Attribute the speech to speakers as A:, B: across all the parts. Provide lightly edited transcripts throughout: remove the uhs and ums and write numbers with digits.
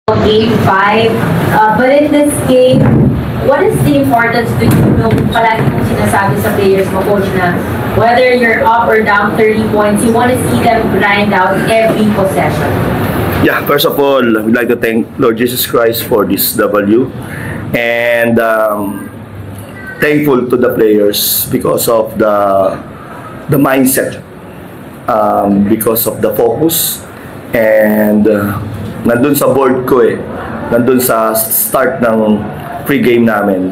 A: Game 5. But in this game, what is the importance to you nung palagi mong sinasabi sa players mo, coach, na whether you're up or down 30 points, you want to see them grind out every possession?
B: Yeah, first of all, we'd like to thank Lord Jesus Christ for this W. And thankful to the players because of the mindset, because of the focus, and nandun sa board ko nandun sa start ng pre-game namin.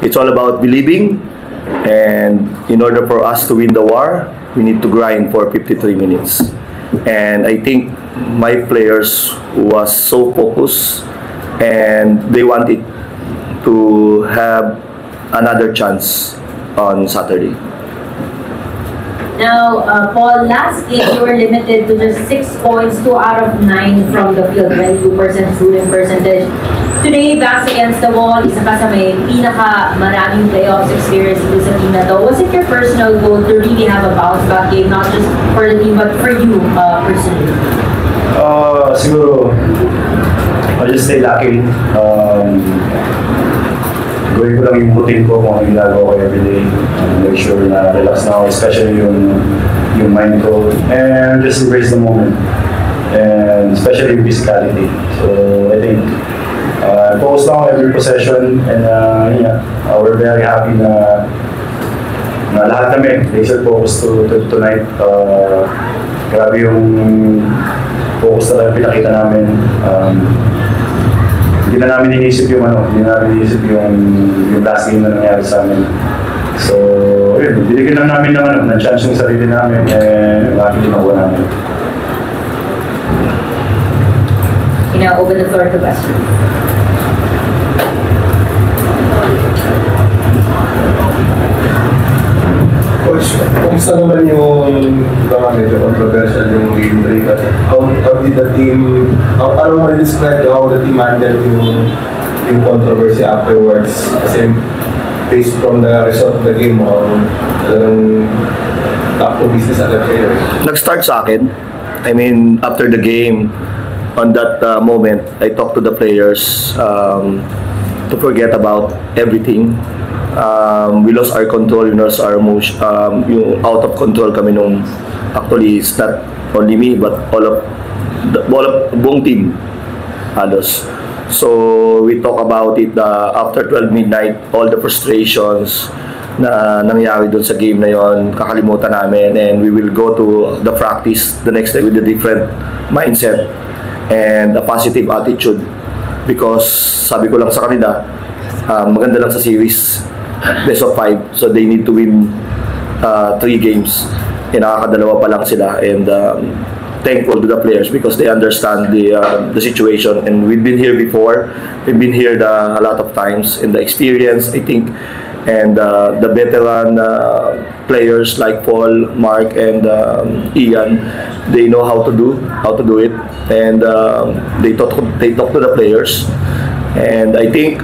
B: It's all about believing, and in order for us to win the war, we need to grind for 53 minutes. And I think my players was so focused, and they wanted to have another chance on Saturday.
A: Now, Paul, last game you were limited to just 6 points, 2 out of 9 from the field, 92% shooting percentage. Today, backs against the wall, isa ka sa may pinaka-maraming playoffs experience dito sa team na to. Was it your personal goal to really have a bounce-back game, not just for the team, but for you personally?
C: Siguro, I'll just stay lucky. Gawin ko lang yung routine ko kung ano ginagawa ko everyday. Make sure na relax na ako, especially yung mind ko. And just embrace the moment. And especially yung physicality. So I think focus lang every possession, and we're very happy na lahat kami laser focus to tonight. Grabe yung focus talaga pinakita namin. Hindi na namin inisip yung last game na nangyari sa amin. So, yun, binigyan lang namin ng chance yung sarili namin, lagi din nakuha namin.
A: You know, open the floor to questions.
D: Coach, kumusta naman yung medyo controversial yung game break? How did the team, paano mo describe how the team handled yung controversy afterwards? Kasi based from the result of the game, talagang top to business agad kayo.
B: Nag-start sa akin. I mean, after the game, on that moment, I talked to the players to forget about everything. We lost our control, we lost our emotion, yung out of control kami nung, actually it's not only me but all of buong team halos. So we talk about it after 12 midnight, all the frustrations na nangyari doon sa game na yon, kakalimutan namin, and we will go to the practice the next day with a different mindset and a positive attitude, because sabi ko lang sa kanila, maganda lang sa series, best of 5, so they need to win 3 games, nakakadalawa pa lang sila, and thankful to the players because they understand the situation, and we've been here before, we've been here a lot of times, and the experience, I think, and the veteran players like Paul, Mark, and Ian, they know how to do it, and they talk to the players. And I think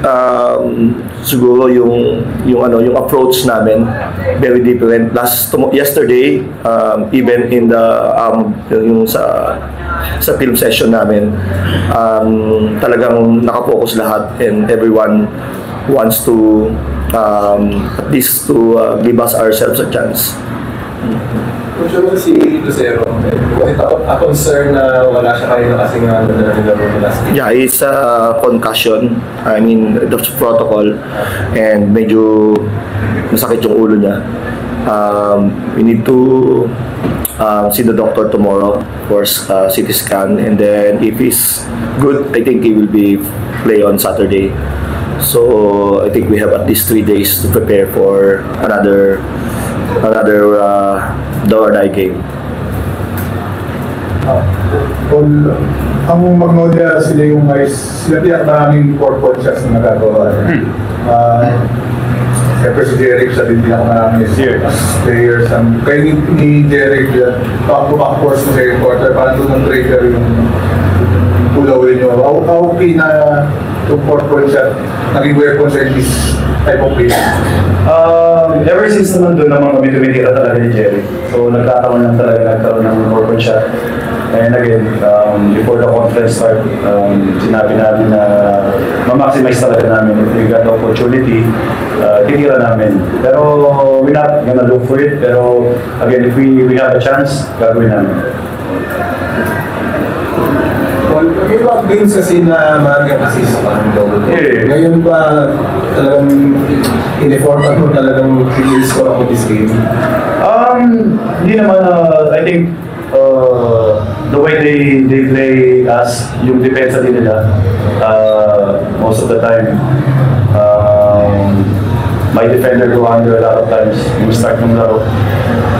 B: siguro yung approach namin very different. Yesterday, even in the yung sa film session namin, talagang nakafocus lahat, and everyone wants to at least to give us ourselves a chance.
D: Coach, ano si Lucero? A concern na wala siya kayo kasi nga nilaro mo last game?
B: Yeah, it's a concussion. I mean, the protocol, and medyo masakit yung ulo niya. We need to see the doctor tomorrow for CT scan, and then if he's good, I think he will be play on Saturday. So I think we have at least 3 days to prepare for another do or die game.
D: Ang Magnolia, sila tiyak maraming 4-point shots na nagagawa. Siyempre si Jeric, siya din pinakamarami players. Kaya ni Jeric, back-to-back course sa second quarter, parang doon ng trigger yung gagawin nyo? How okay na yung 4-point shot naging weapon sa this type of play?
C: Ever since naman doon naman kami tumitira talaga ni Jerry. So nagkakaroon ng 4-point shot. And again, before the conference start, sinabi namin na ma-maximize talaga namin if we got the opportunity, titira namin. Pero we're not gonna look for it. Pero again, if we have a chance, gagawin namin.
D: Pag-ibag din sa sina maraming assist sa kanong ngayon ba talagang in-effortan mo talagang i-score ako this game?
C: Hindi naman, I think the way they play us, yung depensa din nila, most of the time, my defender go under a lot of times yung start ng laro.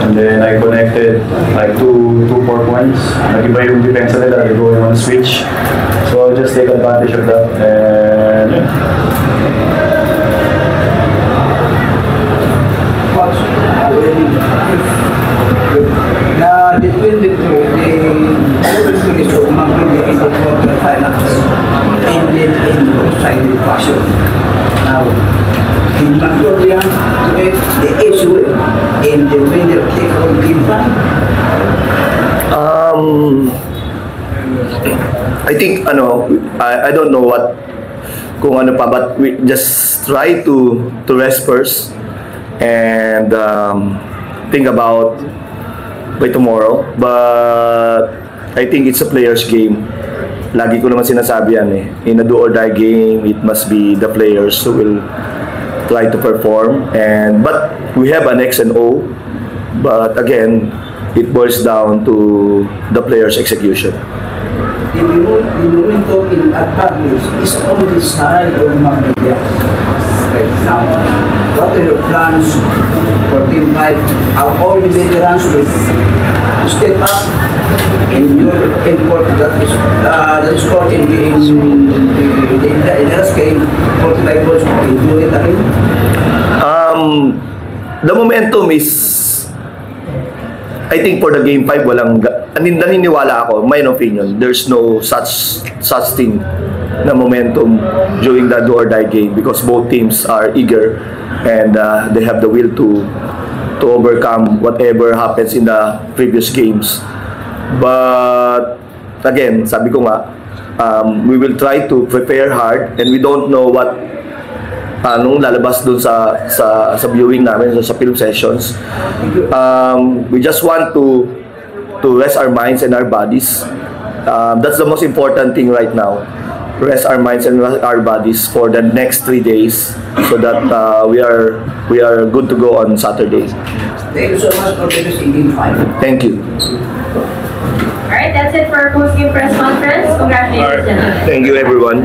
C: And then I connected like 2-4 points. Nag-iba yung depensa nila, they go on switch. So I just take advantage of that. And
E: na between the two, the is of Magpili in the quarterfinals ended in lopsided fashion. Now, in Magnolia, the issue in the winner take on game one.
B: I think I don't know what kung ano pa, but we just try to rest first and think about by tomorrow. But I think it's a player's game. Lagi ko naman sinasabi yan eh. In a do or die game, it must be the players who will try to perform. But we have an X and O. But again, it boils down to the player's execution.
E: The momentum in advantage is on the side of Magnolia right now. What are your plans for Team 5? How all the veterans will step up in your effort that is caught in the last game, 45 balls, will do it again?
B: The momentum is, I think for the game 5, naniniwala ako, my opinion, there's no such thing na momentum during the do or die game because both teams are eager and they have the will to overcome whatever happens in the previous games. But again, sabi ko nga, we will try to prepare hard and we don't know what anong lalabas dun sa viewing namin, sa film sessions. We just want to rest our minds and our bodies. That's the most important thing right now. Rest our minds and our bodies for the next 3 days so that we are good to go on Saturday.
E: Thank you so much for this in Game 5.
B: Thank you.
A: Alright, that's it for our post-game press conference. Congratulations, gentlemen.
B: Thank you, everyone.